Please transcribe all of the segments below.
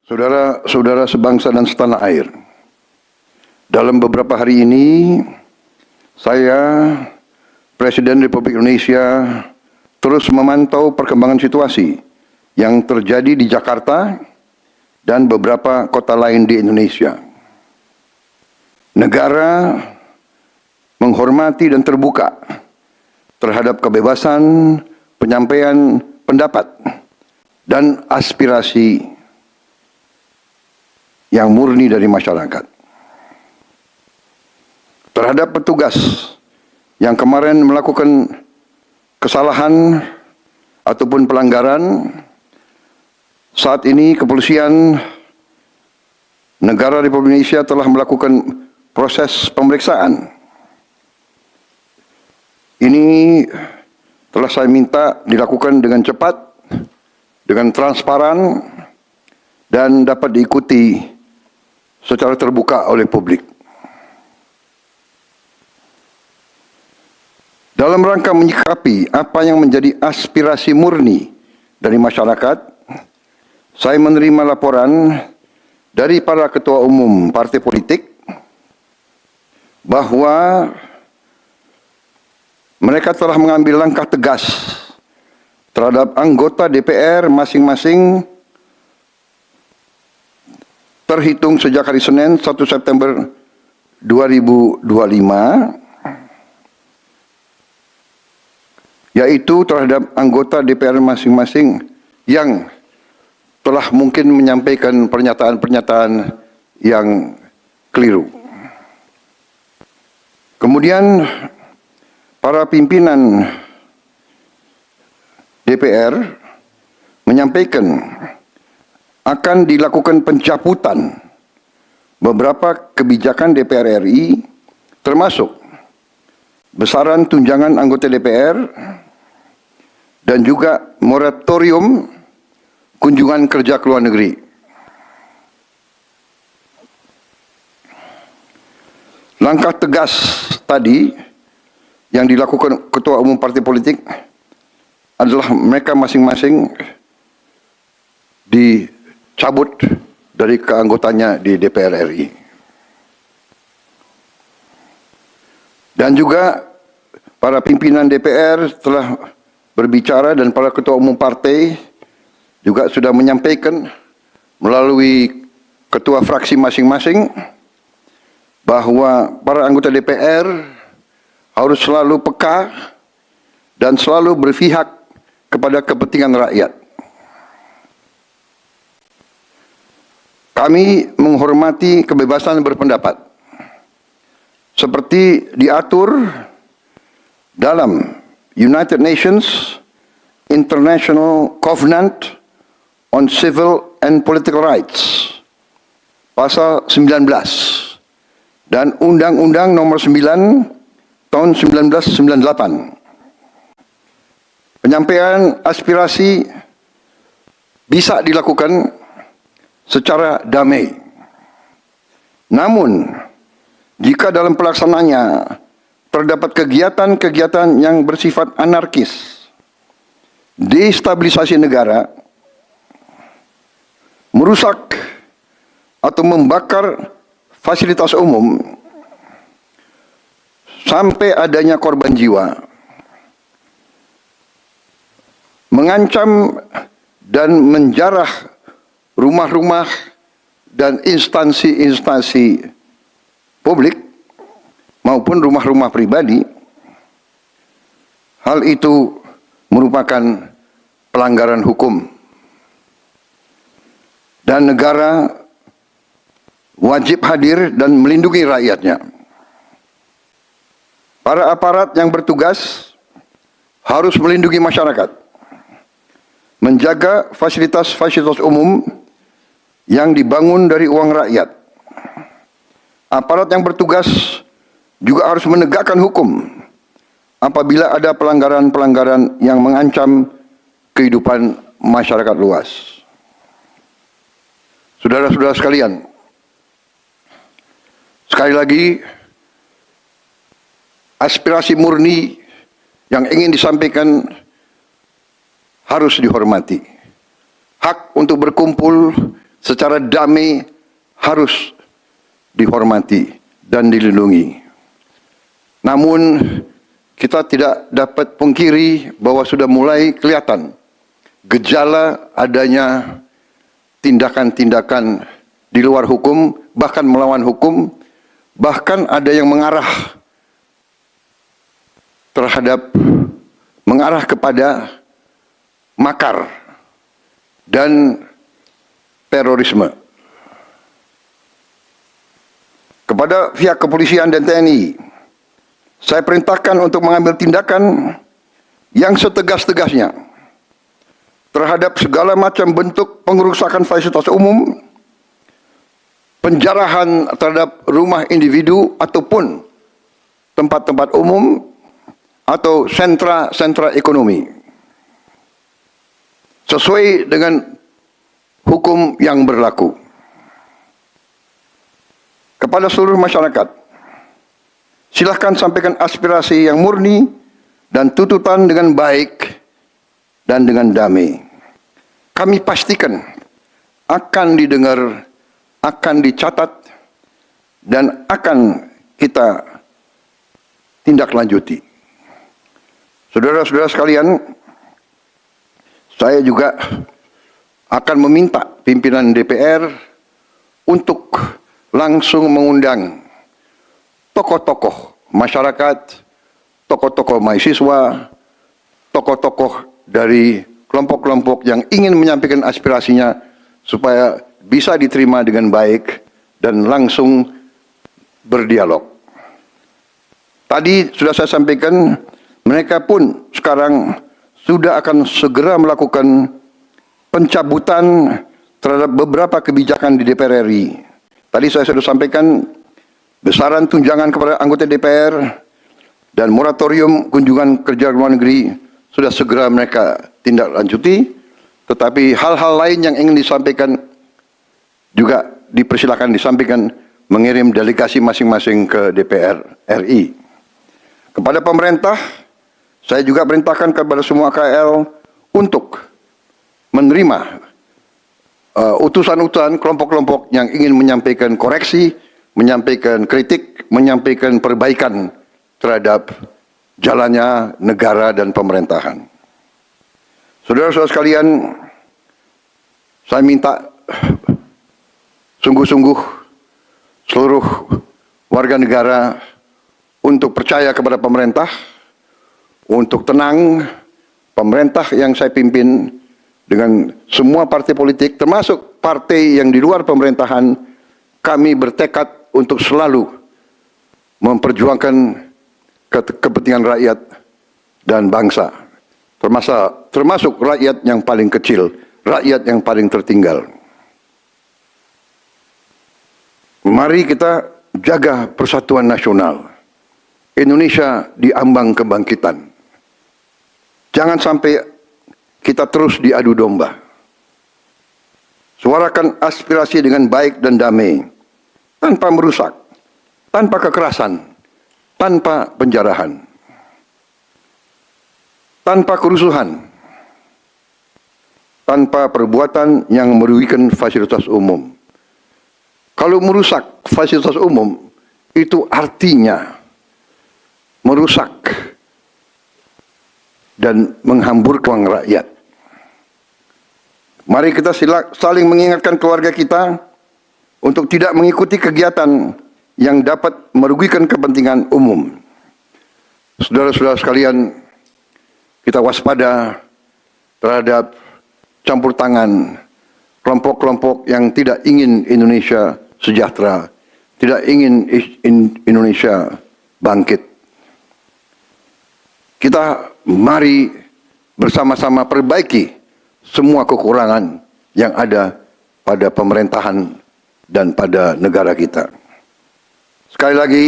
Saudara-saudara sebangsa dan setanah air, dalam beberapa hari ini, saya, Presiden Republik Indonesia, terus memantau perkembangan situasi yang terjadi di Jakarta dan beberapa kota lain di Indonesia. Negara menghormati dan terbuka terhadap kebebasan penyampaian pendapat dan aspirasi yang murni dari masyarakat. Terhadap petugas yang kemarin melakukan kesalahan ataupun pelanggaran, saat ini kepolisian negara Republik Indonesia telah melakukan proses pemeriksaan. Ini telah saya minta dilakukan dengan cepat, dengan transparan, dan dapat diikuti secara terbuka oleh publik. Dalam rangka menyikapi apa yang menjadi aspirasi murni dari masyarakat, saya menerima laporan dari para ketua umum partai politik bahwa mereka telah mengambil langkah tegas terhadap anggota DPR masing-masing terhitung sejak hari Senin 1 September 2025, yaitu terhadap anggota DPR masing-masing yang telah mungkin menyampaikan pernyataan-pernyataan yang keliru. Kemudian para pimpinan DPR menyampaikan akan dilakukan pencabutan beberapa kebijakan DPR RI, termasuk besaran tunjangan anggota DPR dan juga moratorium kunjungan kerja ke luar negeri. Langkah tegas tadi yang dilakukan ketua umum partai politik adalah mereka masing-masing dicabut dari keanggotanya di DPR RI. Dan juga para pimpinan DPR telah berbicara dan para ketua umum partai juga sudah menyampaikan melalui ketua fraksi masing-masing bahwa para anggota DPR harus selalu peka dan selalu berpihak kepada kepentingan rakyat. Kami menghormati kebebasan berpendapat seperti diatur dalam United Nations International Covenant on Civil and Political Rights pasal 19 dan Undang-Undang Nomor 9 tahun 1998. Penyampaian aspirasi bisa dilakukan secara damai. Namun, jika dalam pelaksanaannya terdapat kegiatan-kegiatan yang bersifat anarkis, destabilisasi negara, merusak atau membakar fasilitas umum, sampai adanya korban jiwa, mengancam dan menjarah rumah-rumah dan instansi-instansi publik maupun rumah-rumah pribadi, hal itu merupakan pelanggaran hukum. Dan negara wajib hadir dan melindungi rakyatnya. Para aparat yang bertugas harus melindungi masyarakat, menjaga fasilitas-fasilitas umum yang dibangun dari uang rakyat. Aparat yang bertugas juga harus menegakkan hukum apabila ada pelanggaran-pelanggaran yang mengancam kehidupan masyarakat luas. Saudara-saudara sekalian, sekali lagi, aspirasi murni yang ingin disampaikan harus dihormati. Hak untuk berkumpul, secara damai harus dihormati dan dilindungi. Namun kita tidak dapat pungkiri bahwa sudah mulai kelihatan gejala adanya tindakan-tindakan di luar hukum, bahkan melawan hukum, bahkan ada yang mengarah kepada makar dan terorisme. Kepada pihak kepolisian dan TNI, saya perintahkan untuk mengambil tindakan yang setegas-tegasnya terhadap segala macam bentuk pengerusakan fasilitas umum, penjarahan terhadap rumah individu ataupun tempat-tempat umum atau sentra-sentra ekonomi, sesuai dengan hukum yang berlaku. Kepada seluruh masyarakat, silahkan sampaikan aspirasi yang murni dan tuntutan dengan baik dan dengan damai. Kami pastikan akan didengar, akan dicatat, dan akan kita tindak lanjuti. Saudara-saudara sekalian, saya juga akan meminta pimpinan DPR untuk langsung mengundang tokoh-tokoh masyarakat, tokoh-tokoh mahasiswa, tokoh-tokoh dari kelompok-kelompok yang ingin menyampaikan aspirasinya supaya bisa diterima dengan baik dan langsung berdialog. Tadi sudah saya sampaikan, mereka pun sekarang sudah akan segera melakukan pencabutan terhadap beberapa kebijakan di DPR RI. Tadi saya sudah sampaikan besaran tunjangan kepada anggota DPR dan moratorium kunjungan kerja luar negeri sudah segera mereka tindak lanjuti, tetapi hal-hal lain yang ingin disampaikan juga dipersilakan disampaikan, mengirim delegasi masing-masing ke DPR RI. Kepada pemerintah, saya juga perintahkan kepada semua KL untuk menerima utusan-utusan kelompok-kelompok yang ingin menyampaikan koreksi, menyampaikan kritik, menyampaikan perbaikan terhadap jalannya negara dan pemerintahan. Saudara-saudara sekalian, saya minta sungguh-sungguh seluruh warga negara untuk percaya kepada pemerintah, untuk tenang. Pemerintah yang saya pimpin dengan semua partai politik, termasuk partai yang di luar pemerintahan, kami bertekad untuk selalu memperjuangkan kepentingan rakyat dan bangsa, termasuk rakyat yang paling kecil, rakyat yang paling tertinggal. Mari kita jaga persatuan nasional. Indonesia di ambang kebangkitan. Jangan sampai kita terus diadu domba. Suarakan aspirasi dengan baik dan damai, tanpa merusak, tanpa kekerasan, tanpa penjarahan, tanpa kerusuhan, tanpa perbuatan yang merugikan fasilitas umum. Kalau merusak fasilitas umum, itu artinya merusak dan menghamburkan rakyat. Mari kita saling mengingatkan keluarga kita untuk tidak mengikuti kegiatan yang dapat merugikan kepentingan umum. Saudara-saudara sekalian, kita waspada terhadap campur tangan kelompok-kelompok yang tidak ingin Indonesia sejahtera, tidak ingin Indonesia bangkit. Kita mari bersama-sama perbaiki semua kekurangan yang ada pada pemerintahan dan pada negara kita. Sekali lagi,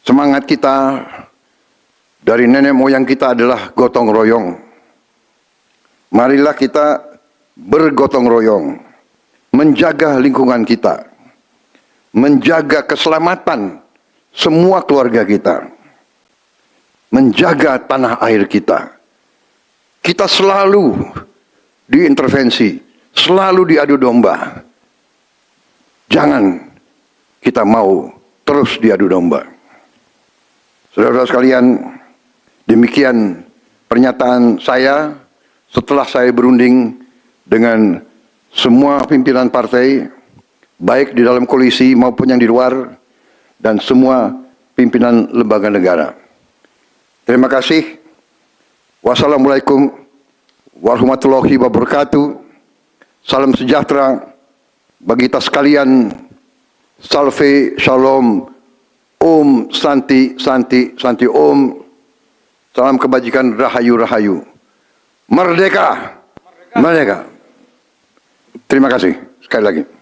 semangat kita dari nenek moyang kita adalah gotong royong. Marilah kita bergotong royong, menjaga lingkungan kita, menjaga keselamatan semua keluarga kita, menjaga tanah air kita. Kita selalu diintervensi, selalu diadu domba. Jangan kita mau terus diadu domba. Saudara-saudara sekalian, demikian pernyataan saya setelah saya berunding dengan semua pimpinan partai, baik di dalam koalisi maupun yang di luar, dan semua pimpinan lembaga negara. Terima kasih. Wassalamualaikum warahmatullahi wabarakatuh. Salam sejahtera bagi kita sekalian. Salve, shalom, om, santi, santi, santi, om. Salam kebajikan, rahayu, rahayu. Merdeka! Merdeka! Terima kasih sekali lagi.